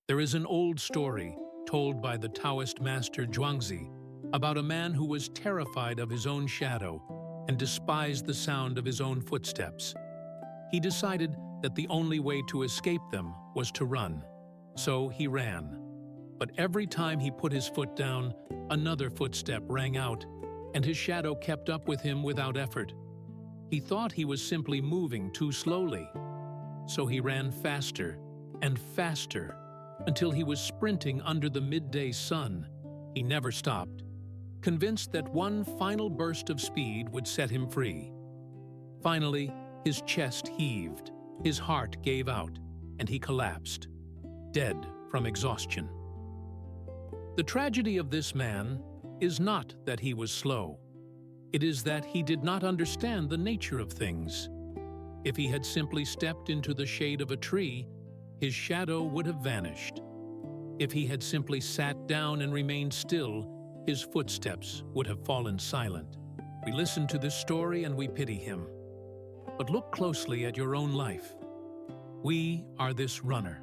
There is an old story told by the Taoist Master Zhuangzi about a man who was terrified of his own shadow and despised the sound of his own footsteps. He decided that the only way to escape them was to run. So he ran. But every time he put his foot down, another footstep rang out, and his shadow kept up with him without effort. He thought he was simply moving too slowly. So he ran faster and faster until he was sprinting under the midday sun. He never stopped, convinced that one final burst of speed would set him free. Finally, his chest heaved, his heart gave out, and he collapsed, dead from exhaustion. The tragedy of this man is not that he was slow. It is that he did not understand the nature of things. If he had simply stepped into the shade of a tree, his shadow would have vanished. If he had simply sat down and remained still, his footsteps would have fallen silent. We listen to this story and we pity him. But look closely at your own life. We are this runner.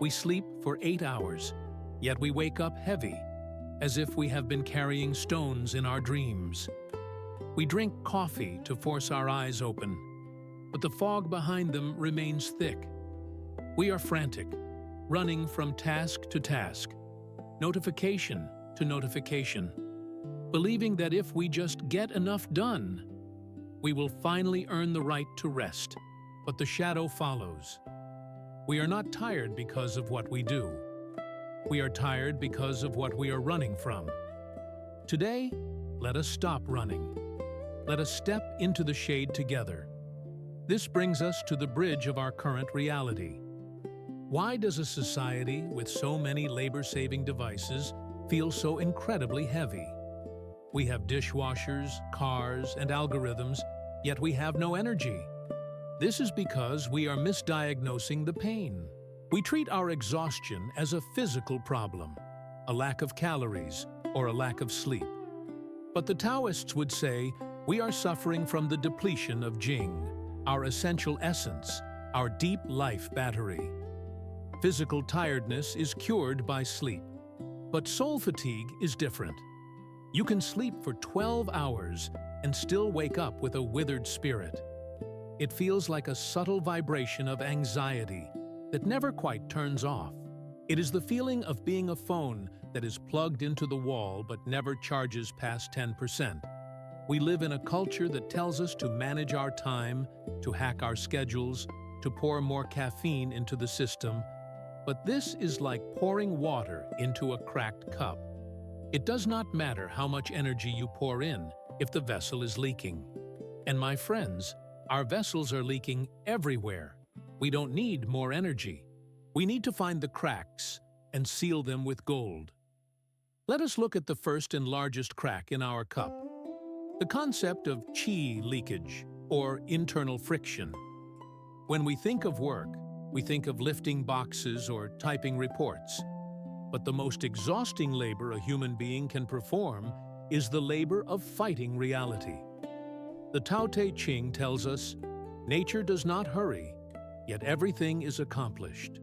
We sleep for 8 hours, yet we wake up heavy, as if we have been carrying stones in our dreams. We drink coffee to force our eyes open, but the fog behind them remains thick. We are frantic, running from task to task, notification to notification, believing that if we just get enough done, we will finally earn the right to rest. But the shadow follows. We are not tired because of what we do. We are tired because of what we are running from. Today, let us stop running. Let us step into the shade together. This brings us to the bridge of our current reality. Why does a society with so many labor-saving devices feel so incredibly heavy? We have dishwashers, cars, and algorithms, yet we have no energy. This is because we are misdiagnosing the pain. We treat our exhaustion as a physical problem, a lack of calories, or a lack of sleep. But the Taoists would say we are suffering from the depletion of Jing, our essential essence, our deep life battery. Physical tiredness is cured by sleep, but soul fatigue is different. You can sleep for 12 hours and still wake up with a withered spirit. It feels like a subtle vibration of anxiety that never quite turns off. It is the feeling of being a phone that is plugged into the wall but never charges past 10%. We live in a culture that tells us to manage our time, to hack our schedules, to pour more caffeine into the system, but this is like pouring water into a cracked cup. It does not matter how much energy you pour in if the vessel is leaking. And my friends, our vessels are leaking everywhere. We don't need more energy. We need to find the cracks and seal them with gold. Let us look at the first and largest crack in our cup. The concept of qi leakage, or internal friction. When we think of work, we think of lifting boxes or typing reports. But the most exhausting labor a human being can perform is the labor of fighting reality. The Tao Te Ching tells us, nature does not hurry, yet everything is accomplished.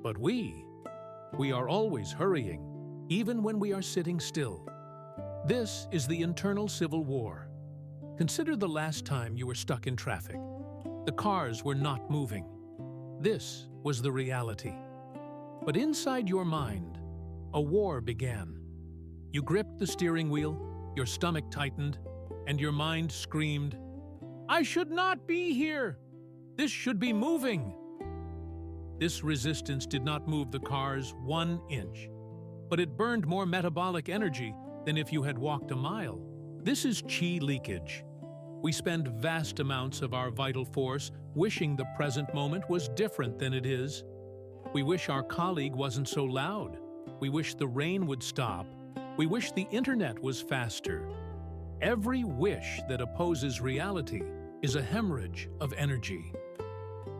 But we are always hurrying, even when we are sitting still. This is the internal civil war. Consider the last time you were stuck in traffic. The cars were not moving. This was the reality. But inside your mind, a war began. You gripped the steering wheel, your stomach tightened, and your mind screamed, "I should not be here! This should be moving!" This resistance did not move the cars 1 inch, but it burned more metabolic energy than if you had walked a mile. This is qi leakage. We spend vast amounts of our vital force wishing the present moment was different than it is. We wish our colleague wasn't so loud. We wish the rain would stop. We wish the internet was faster. Every wish that opposes reality is a hemorrhage of energy.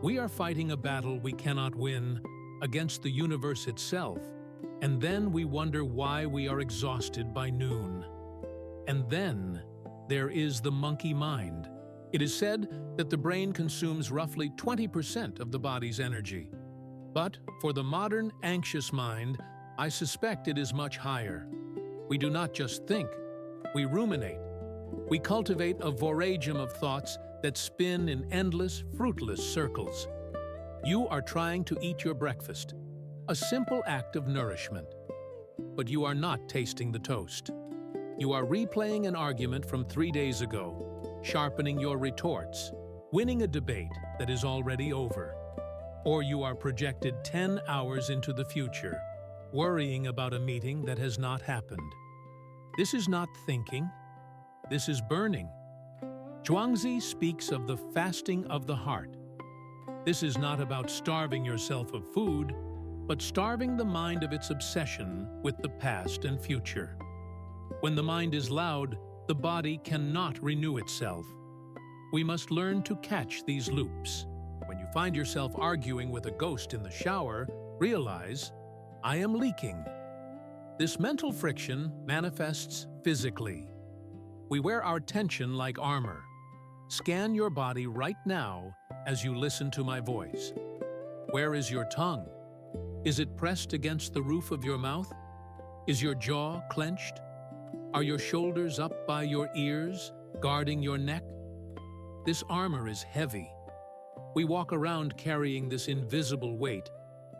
We are fighting a battle we cannot win against the universe itself, and then we wonder why we are exhausted by noon. And then there is the monkey mind. It is said that the brain consumes roughly 20% of the body's energy. But for the modern, anxious mind, I suspect it is much higher. We do not just think, we ruminate. We cultivate a voragem of thoughts that spin in endless, fruitless circles. You are trying to eat your breakfast, a simple act of nourishment. But you are not tasting the toast. You are replaying an argument from 3 days ago, sharpening your retorts, winning a debate that is already over. Or you are projected 10 hours into the future, worrying about a meeting that has not happened. This is not thinking, this is burning. Zhuangzi speaks of the fasting of the heart. This is not about starving yourself of food, but starving the mind of its obsession with the past and future. When the mind is loud, the body cannot renew itself. We must learn to catch these loops. When you find yourself arguing with a ghost in the shower, realize, I am leaking. This mental friction manifests physically. We wear our tension like armor. Scan your body right now as you listen to my voice. Where is your tongue? Is it pressed against the roof of your mouth? Is your jaw clenched? Are your shoulders up by your ears, guarding your neck? This armor is heavy. We walk around carrying this invisible weight,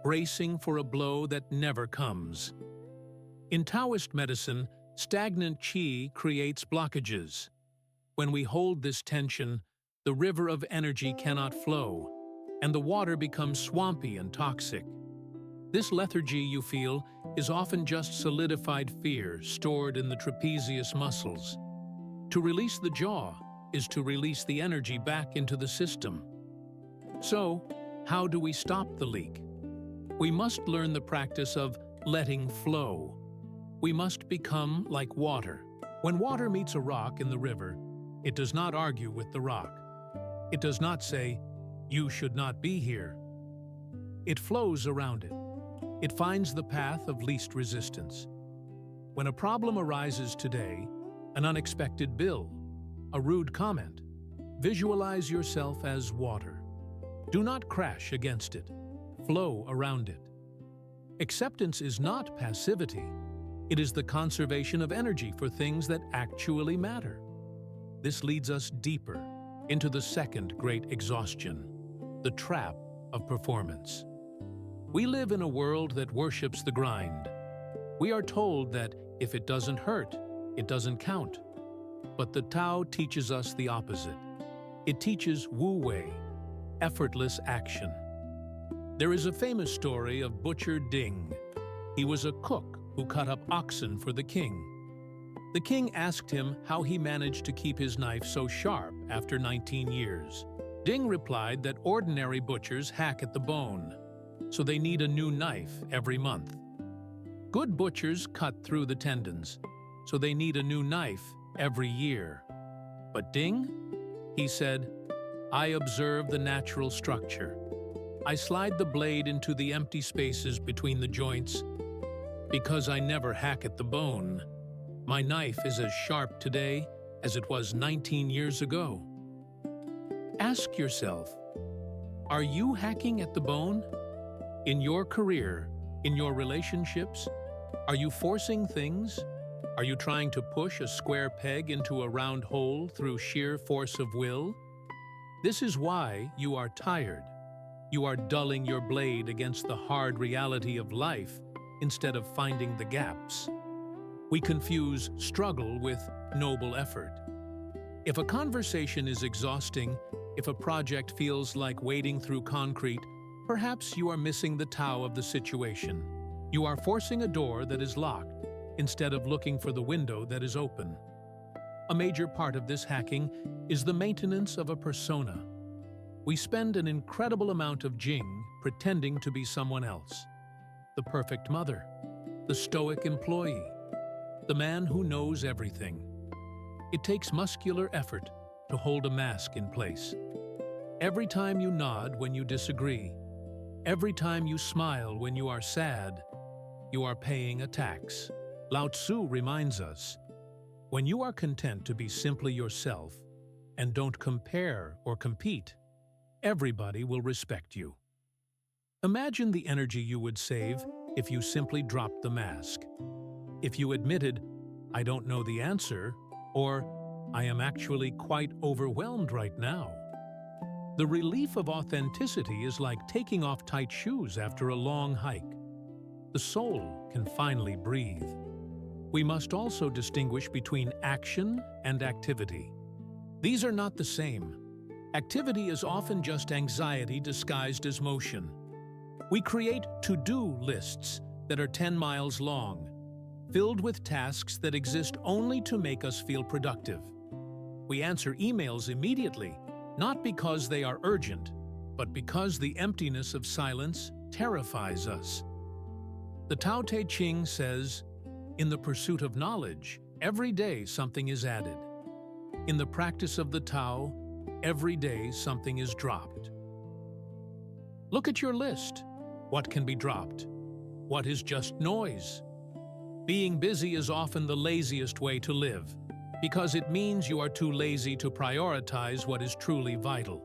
bracing for a blow that never comes. In Taoist medicine, stagnant qi creates blockages. When we hold this tension, the river of energy cannot flow, and the water becomes swampy and toxic. This lethargy you feel is often just solidified fear stored in the trapezius muscles. To release the jaw is to release the energy back into the system. So, how do we stop the leak? We must learn the practice of letting flow. We must become like water. When water meets a rock in the river, it does not argue with the rock. It does not say, "You should not be here." It flows around it. It finds the path of least resistance. When a problem arises today, an unexpected bill, a rude comment, visualize yourself as water. Do not crash against it. Flow around it. Acceptance is not passivity. It is the conservation of energy for things that actually matter. This leads us deeper into the second great exhaustion, the trap of performance. We live in a world that worships the grind. We are told that if it doesn't hurt, it doesn't count. But the Tao teaches us the opposite. It teaches Wu Wei, effortless action. There is a famous story of Butcher Ding. He was a cook who cut up oxen for the king. The king asked him how he managed to keep his knife so sharp after 19 years. Ding replied that ordinary butchers hack at the bone, so they need a new knife every month. Good butchers cut through the tendons, so they need a new knife every year. But Ding? He said, I observe the natural structure. I slide the blade into the empty spaces between the joints. Because I never hack at the bone, my knife is as sharp today as it was 19 years ago. Ask yourself, are you hacking at the bone? In your career, in your relationships, are you forcing things? Are you trying to push a square peg into a round hole through sheer force of will? This is why you are tired. You are dulling your blade against the hard reality of life instead of finding the gaps. We confuse struggle with noble effort. If a conversation is exhausting, if a project feels like wading through concrete, perhaps you are missing the Tao of the situation. You are forcing a door that is locked instead of looking for the window that is open. A major part of this hacking is the maintenance of a persona. We spend an incredible amount of Jing pretending to be someone else. The perfect mother, the stoic employee, the man who knows everything. It takes muscular effort to hold a mask in place. Every time you nod when you disagree, every time you smile when you are sad, you are paying a tax. Lao Tzu reminds us, when you are content to be simply yourself and don't compare or compete, everybody will respect you. Imagine the energy you would save if you simply dropped the mask. If you admitted, "I don't know the answer," or "I am actually quite overwhelmed right now." The relief of authenticity is like taking off tight shoes after a long hike. The soul can finally breathe. We must also distinguish between action and activity. These are not the same. Activity is often just anxiety disguised as motion. We create to-do lists that are 10 miles long, filled with tasks that exist only to make us feel productive. We answer emails immediately, not because they are urgent, but because the emptiness of silence terrifies us. The Tao Te Ching says, "In the pursuit of knowledge, every day something is added. In the practice of the Tao, every day something is dropped." Look at your list. What can be dropped? What is just noise? Being busy is often the laziest way to live, because it means you are too lazy to prioritize what is truly vital.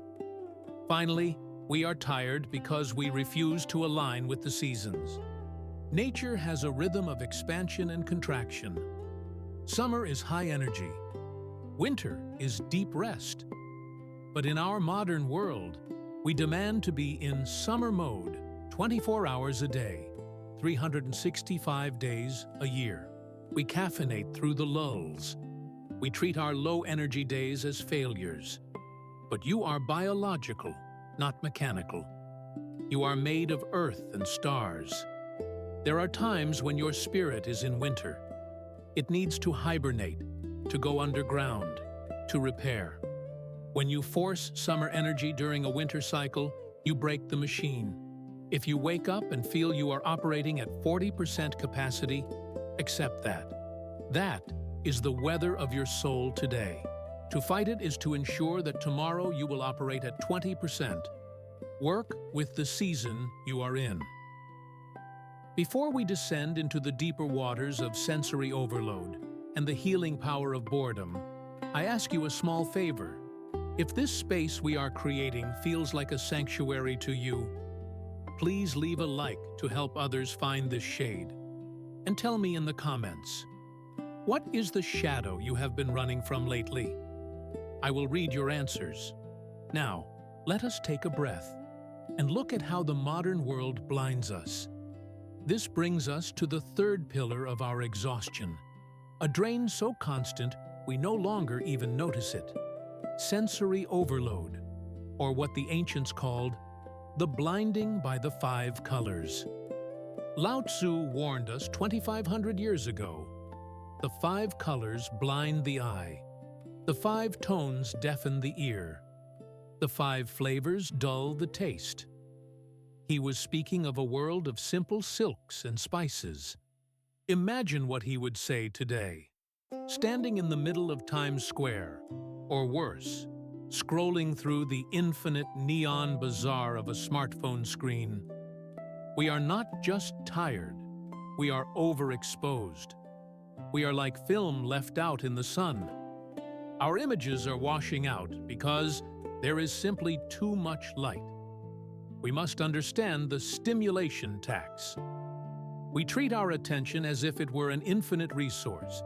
Finally, we are tired because we refuse to align with the seasons. Nature has a rhythm of expansion and contraction. Summer is high energy. Winter is deep rest. But in our modern world, we demand to be in summer mode 24 hours a day, 365 days a year. We caffeinate through the lulls. We treat our low-energy days as failures. But you are biological, not mechanical. You are made of earth and stars. There are times when your spirit is in winter. It needs to hibernate, to go underground, to repair. When you force summer energy during a winter cycle, you break the machine. If you wake up and feel you are operating at 40% capacity, accept that. That is the weather of your soul today. To fight it is to ensure that tomorrow you will operate at 20%. Work with the season you are in. Before we descend into the deeper waters of sensory overload and the healing power of boredom, I ask you a small favor. If this space we are creating feels like a sanctuary to you, please leave a like to help others find this shade. And tell me in the comments, what is the shadow you have been running from lately? I will read your answers. Now, let us take a breath and look at how the modern world blinds us. This brings us to the third pillar of our exhaustion, a drain so constant we no longer even notice it. Sensory overload, or what the ancients called the blinding by the 5 colors. Lao Tzu warned us 2,500 years ago. The 5 colors blind the eye. The 5 tones deafen the ear. The 5 flavors dull the taste. He was speaking of a world of simple silks and spices. Imagine what he would say today. Standing in the middle of Times Square, or worse, scrolling through the infinite neon bazaar of a smartphone screen. We are not just tired, we are overexposed. We are like film left out in the sun. Our images are washing out because there is simply too much light. We must understand the stimulation tax. We treat our attention as if it were an infinite resource,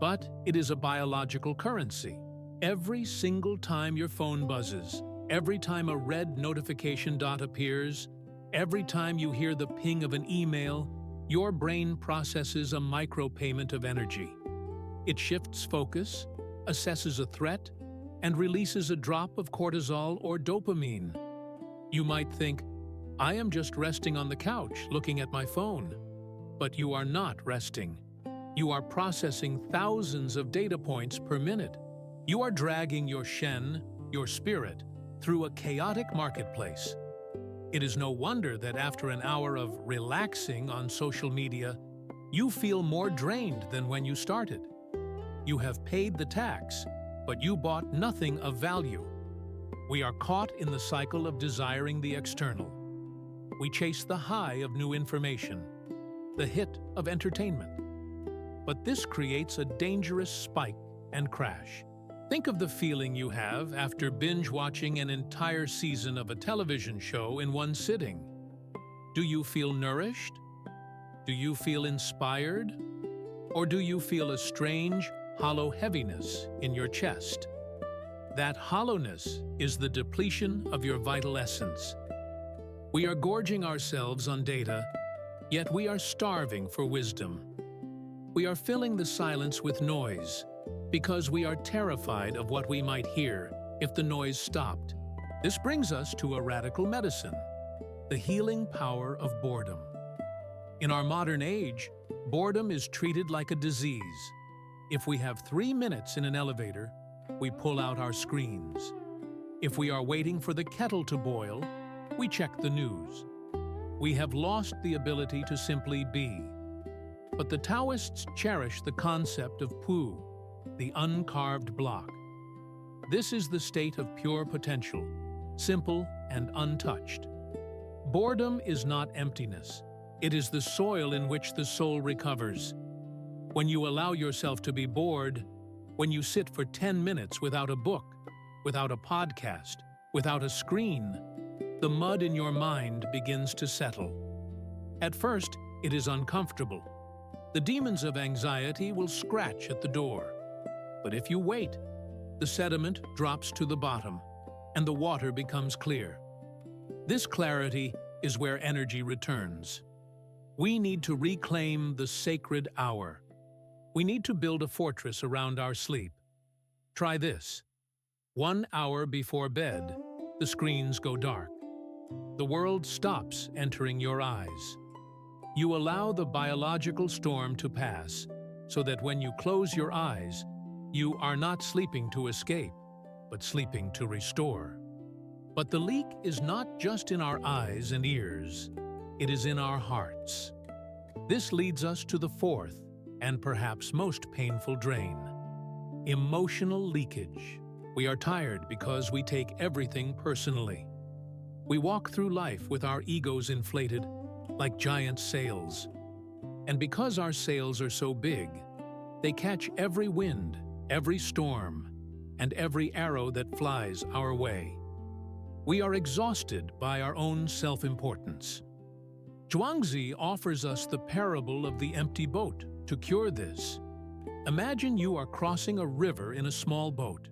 but it is a biological currency. Every single time your phone buzzes, every time a red notification dot appears, every time you hear the ping of an email, your brain processes a micropayment of energy. It shifts focus, assesses a threat, and releases a drop of cortisol or dopamine. You might think, I am just resting on the couch looking at my phone. But you are not resting. You are processing thousands of data points per minute. You are dragging your Shen, your spirit, through a chaotic marketplace. It is no wonder that after an hour of relaxing on social media, you feel more drained than when you started. You have paid the tax, but you bought nothing of value. We are caught in the cycle of desiring the external. We chase the high of new information, the hit of entertainment. But this creates a dangerous spike and crash. Think of the feeling you have after binge-watching an entire season of a television show in one sitting. Do you feel nourished? Do you feel inspired? Or do you feel a strange, hollow heaviness in your chest? That hollowness is the depletion of your vital essence. We are gorging ourselves on data, yet we are starving for wisdom. We are filling the silence with noise because we are terrified of what we might hear if the noise stopped. This brings us to a radical medicine, the healing power of boredom. In our modern age, boredom is treated like a disease. If we have 3 minutes in an elevator, we pull out our screens. If we are waiting for the kettle to boil, we check the news. We have lost the ability to simply be. But the Taoists cherish the concept of Pu, the uncarved block. This is the state of pure potential, simple and untouched. Boredom is not emptiness. It is the soil in which the soul recovers. When you allow yourself to be bored, when you sit for 10 minutes without a book, without a podcast, without a screen, the mud in your mind begins to settle. At first, it is uncomfortable. The demons of anxiety will scratch at the door. But if you wait, the sediment drops to the bottom, and the water becomes clear. This clarity is where energy returns. We need to reclaim the sacred hour. We need to build a fortress around our sleep. Try this. 1 hour before bed, the screens go dark. The world stops entering your eyes. You allow the biological storm to pass, so that when you close your eyes, you are not sleeping to escape, but sleeping to restore. But the leak is not just in our eyes and ears, it is in our hearts. This leads us to the fourth, and perhaps most painful drain: emotional leakage. We are tired because we take everything personally. We walk through life with our egos inflated, like giant sails. And because our sails are so big, they catch every wind, every storm, and every arrow that flies our way. We are exhausted by our own self-importance. Zhuangzi offers us the parable of the empty boat to cure this. Imagine you are crossing a river in a small boat.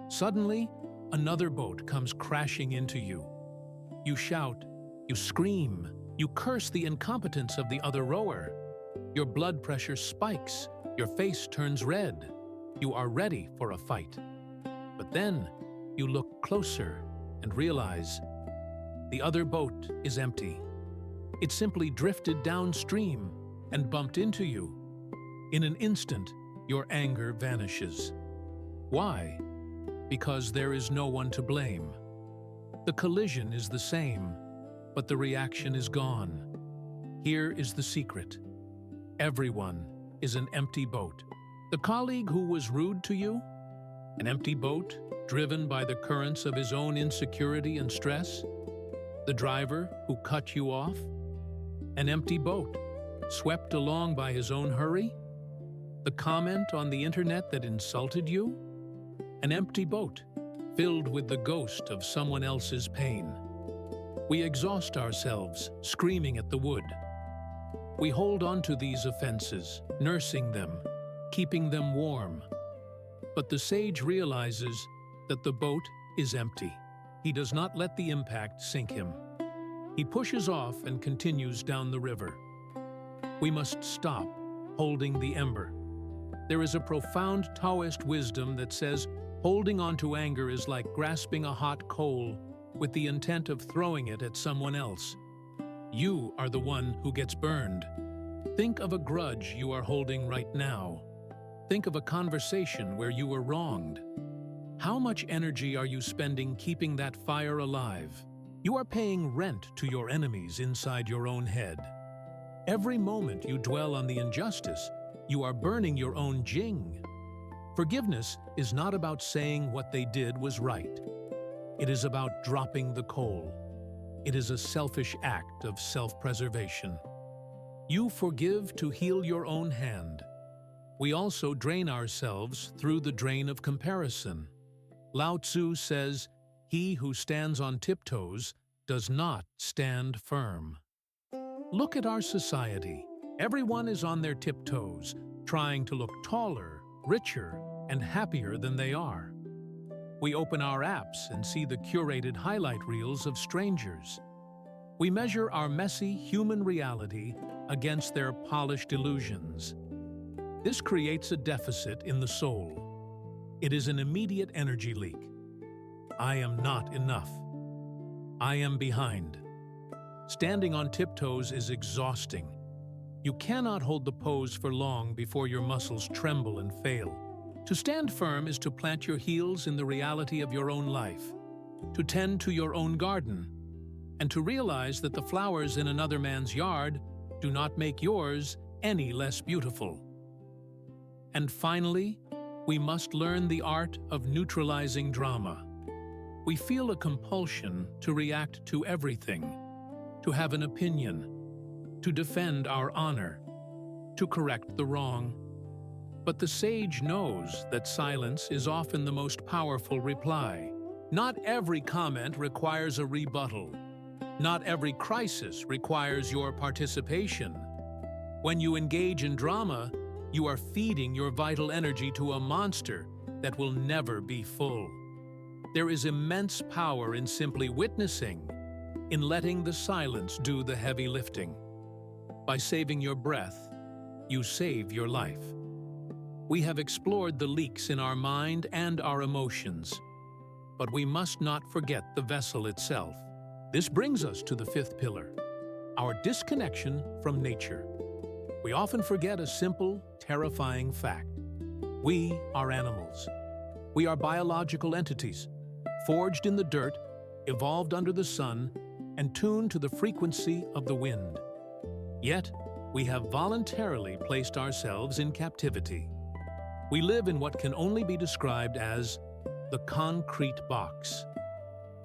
Suddenly, another boat comes crashing into you. You shout, you scream, you curse the incompetence of the other rower. Your blood pressure spikes, your face turns red. You are ready for a fight. But then, you look closer and realize the other boat is empty. It simply drifted downstream and bumped into you. In an instant, your anger vanishes. Why? Because there is no one to blame. The collision is the same, but the reaction is gone. Here is the secret. Everyone is an empty boat. The colleague who was rude to you? An empty boat, driven by the currents of his own insecurity and stress? The driver who cut you off? An empty boat, swept along by his own hurry? The comment on the internet that insulted you? An empty boat, filled with the ghost of someone else's pain. We exhaust ourselves, screaming at the wood. We hold on to these offenses, nursing them, keeping them warm. But the sage realizes that the boat is empty. He does not let the impact sink him. He pushes off and continues down the river. We must stop holding the ember. There is a profound Taoist wisdom that says holding on to anger is like grasping a hot coal with the intent of throwing it at someone else. You are the one who gets burned. Think of a grudge you are holding right now. Think of a conversation where you were wronged. How much energy are you spending keeping that fire alive? You are paying rent to your enemies inside your own head. Every moment you dwell on the injustice, you are burning your own jing. Forgiveness is not about saying what they did was right. It is about dropping the coal. It is a selfish act of self-preservation. You forgive to heal your own hand. We also drain ourselves through the drain of comparison. Lao Tzu says, "He who stands on tiptoes does not stand firm." Look at our society. Everyone is on their tiptoes, trying to look taller, richer, and happier than they are. We open our apps and see the curated highlight reels of strangers. We measure our messy human reality against their polished illusions. This creates a deficit in the soul. It is an immediate energy leak. I am not enough. I am behind. Standing on tiptoes is exhausting. You cannot hold the pose for long before your muscles tremble and fail. To stand firm is to plant your heels in the reality of your own life, to tend to your own garden, and to realize that the flowers in another man's yard do not make yours any less beautiful. And finally, we must learn the art of neutralizing drama. We feel a compulsion to react to everything, to have an opinion, to defend our honor, to correct the wrong. But the sage knows that silence is often the most powerful reply. Not every comment requires a rebuttal. Not every crisis requires your participation. When you engage in drama, you are feeding your vital energy to a monster that will never be full. There is immense power in simply witnessing, in letting the silence do the heavy lifting. By saving your breath, you save your life. We have explored the leaks in our mind and our emotions, but we must not forget the vessel itself. This brings us to the fifth pillar, our disconnection from nature. We often forget a simple, terrifying fact. We are animals. We are biological entities, forged in the dirt, evolved under the sun, and tuned to the frequency of the wind. Yet, we have voluntarily placed ourselves in captivity. We live in what can only be described as the concrete box.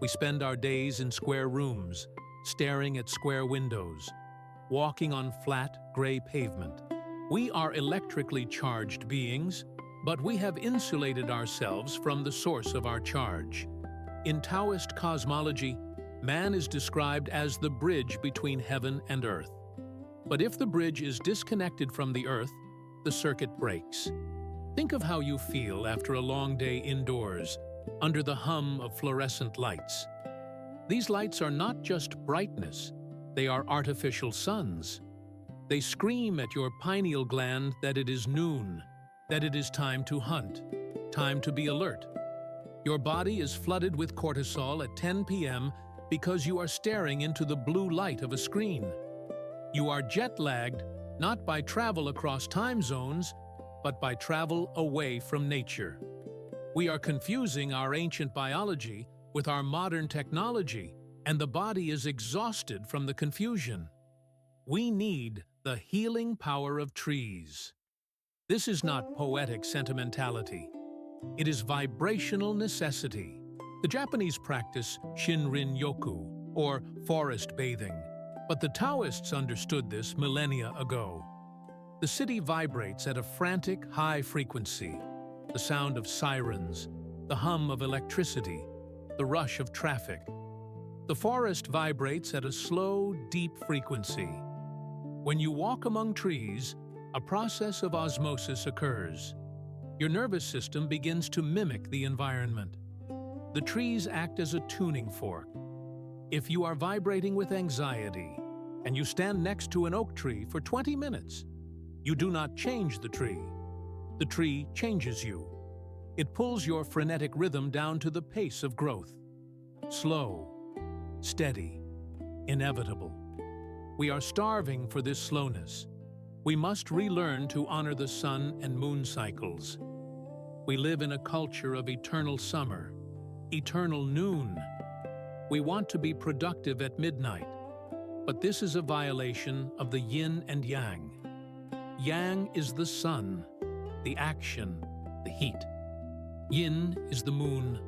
We spend our days in square rooms, staring at square windows, walking on flat, gray pavement. We are electrically charged beings, but we have insulated ourselves from the source of our charge. In Taoist cosmology, man is described as the bridge between heaven and earth. But if the bridge is disconnected from the earth, the circuit breaks. Think of how you feel after a long day indoors, under the hum of fluorescent lights. These lights are not just brightness, they are artificial suns. They scream at your pineal gland that it is noon, that it is time to hunt, time to be alert. Your body is flooded with cortisol at 10 p.m. because you are staring into the blue light of a screen. You are jet-lagged not by travel across time zones, but by travel away from nature. We are confusing our ancient biology with our modern technology, and the body is exhausted from the confusion. We need the healing power of trees. This is not poetic sentimentality. It is vibrational necessity. The Japanese practice Shinrin-yoku, or forest bathing, but the Taoists understood this millennia ago. The city vibrates at a frantic, high frequency. The sound of sirens, the hum of electricity, the rush of traffic. The forest vibrates at a slow, deep frequency. When you walk among trees, a process of osmosis occurs. Your nervous system begins to mimic the environment. The trees act as a tuning fork. If you are vibrating with anxiety, and you stand next to an oak tree for 20 minutes, you do not change the tree. The tree changes you. It pulls your frenetic rhythm down to the pace of growth. Slow, steady, inevitable. We are starving for this slowness. We must relearn to honor the sun and moon cycles. We live in a culture of eternal summer, eternal noon. We want to be productive at midnight, but this is a violation of the yin and yang. Yang is the sun, the action, the heat. Yin is the moon,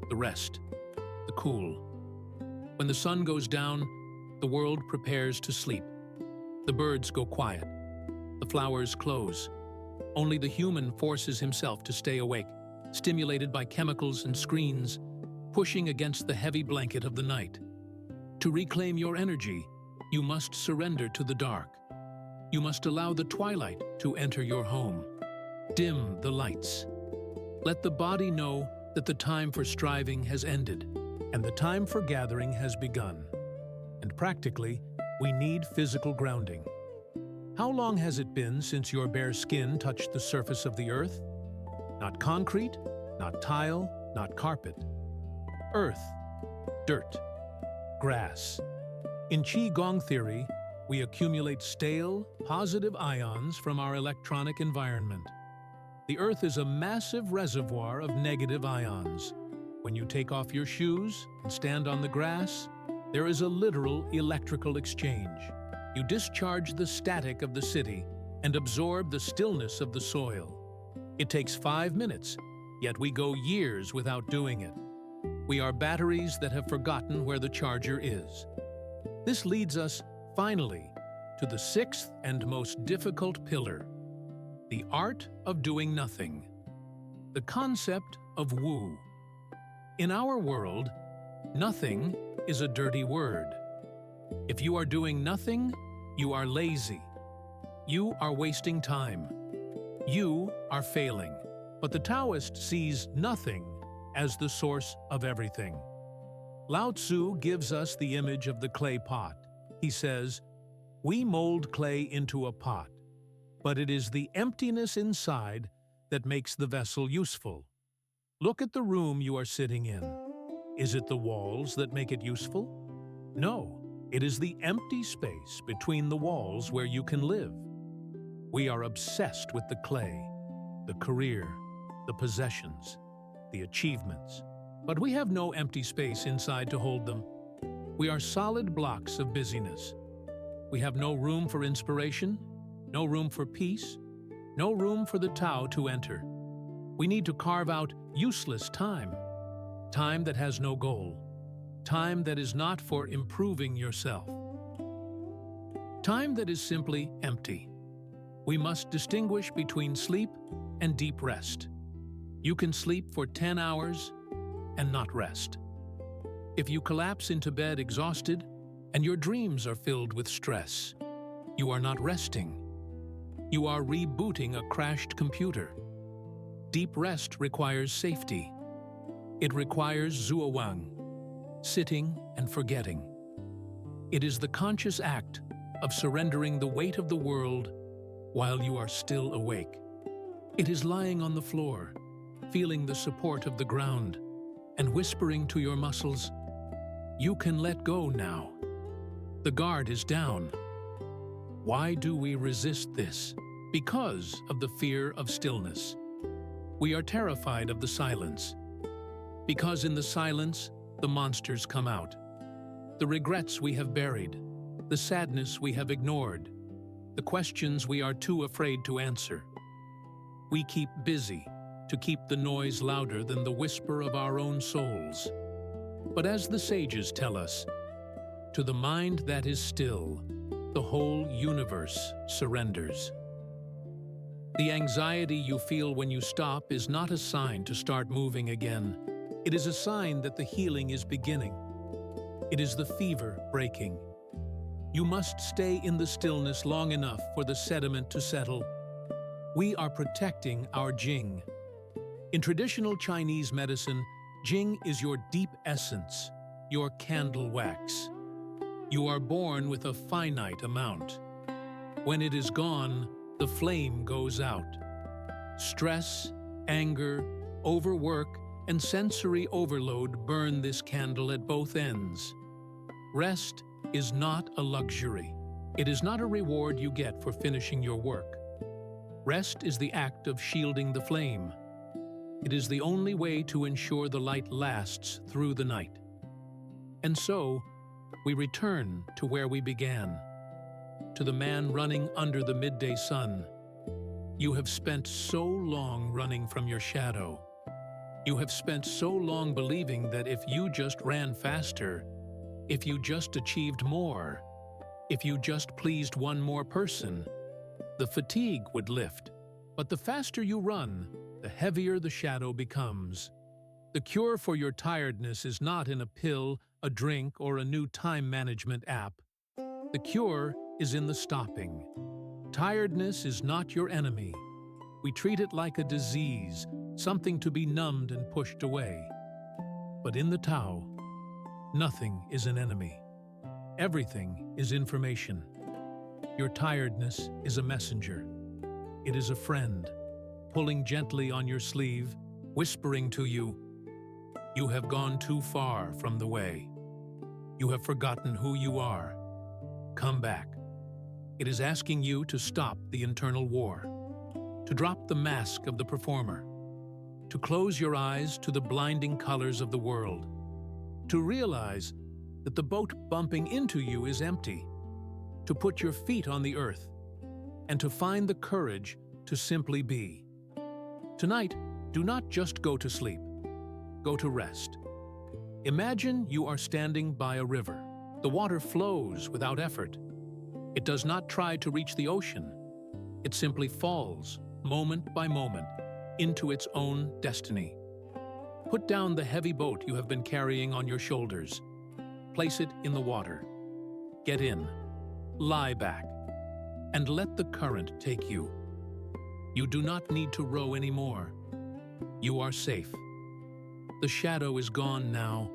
the rest, the cool. When the sun goes down, the world prepares to sleep. The birds go quiet. The flowers close. Only the human forces himself to stay awake, stimulated by chemicals and screens, pushing against the heavy blanket of the night. To reclaim your energy, You must surrender to the dark. You must allow the twilight to enter your home. Dim the lights. Let the body know that the time for striving has ended, and the time for gathering has begun. And practically, we need physical grounding. How long has it been since your bare skin touched the surface of the earth? Not concrete, not tile, not carpet. Earth, dirt, grass. In Qigong theory, we accumulate stale, positive ions from our electronic environment. The earth is a massive reservoir of negative ions. When you take off your shoes and stand on the grass, there is a literal electrical exchange. You discharge the static of the city and absorb the stillness of the soil. It takes 5 minutes, yet we go years without doing it. We are batteries that have forgotten where the charger is. This leads us, finally, to the sixth and most difficult pillar: the art of doing nothing. The concept of Wu. In our world, nothing is a dirty word. If you are doing nothing, you are lazy. You are wasting time. You are failing. But the Taoist sees nothing as the source of everything. Lao Tzu gives us the image of the clay pot. He says, "We mold clay into a pot, but it is the emptiness inside that makes the vessel useful." Look at the room you are sitting in. Is it the walls that make it useful? No, it is the empty space between the walls where you can live. We are obsessed with the clay, the career, the possessions, the achievements. But we have no empty space inside to hold them. We are solid blocks of busyness. We have no room for inspiration, no room for peace, no room for the Tao to enter. We need to carve out useless time, time that has no goal, time that is not for improving yourself, time that is simply empty. We must distinguish between sleep and deep rest. You can sleep for 10 hours and not rest. If you collapse into bed exhausted and your dreams are filled with stress, you are not resting. You are rebooting a crashed computer. Deep rest requires safety. It requires zuowang, sitting and forgetting. It is the conscious act of surrendering the weight of the world while you are still awake. It is lying on the floor, feeling the support of the ground, and whispering to your muscles, "You can let go now. The guard is down." Why do we resist this? Because of the fear of stillness. We are terrified of the silence. Because in the silence, the monsters come out. The regrets we have buried, the sadness we have ignored, the questions we are too afraid to answer. We keep busy to keep the noise louder than the whisper of our own souls. But as the sages tell us, to the mind that is still, the whole universe surrenders. The anxiety you feel when you stop is not a sign to start moving again. It is a sign that the healing is beginning. It is the fever breaking. You must stay in the stillness long enough for the sediment to settle. We are protecting our Jing. In traditional Chinese medicine, Jing is your deep essence, your candle wax. You are born with a finite amount. When it is gone, the flame goes out. Stress, anger, overwork, and sensory overload burn this candle at both ends. Rest is not a luxury. It is not a reward you get for finishing your work. Rest is the act of shielding the flame. It is the only way to ensure the light lasts through the night. And so, we return to where we began, to the man running under the midday sun. You have spent so long running from your shadow. You have spent so long believing that if you just ran faster, if you just achieved more, if you just pleased one more person, the fatigue would lift. But the faster you run, the heavier the shadow becomes. The cure for your tiredness is not in a pill, a drink, or a new time management app. The cure is in the stopping. Tiredness is not your enemy. We treat it like a disease, something to be numbed and pushed away. But in the Tao, nothing is an enemy. Everything is information. Your tiredness is a messenger. It is a friend, pulling gently on your sleeve, whispering to you, "You have gone too far from the way. You have forgotten who you are. Come back." It is asking you to stop the internal war, to drop the mask of the performer, to close your eyes to the blinding colors of the world, to realize that the boat bumping into you is empty, to put your feet on the earth, and to find the courage to simply be. Tonight, do not just go to sleep. Go to rest. Imagine you are standing by a river. The water flows without effort. It does not try to reach the ocean. It simply falls, moment by moment, into its own destiny. Put down the heavy boat you have been carrying on your shoulders. Place it in the water. Get in, lie back, and let the current take you. You do not need to row anymore. You are safe. The shadow is gone now.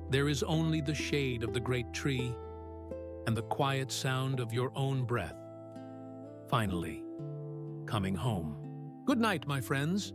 There is only the shade of the great tree and the quiet sound of your own breath. Finally, coming home. Good night, my friends.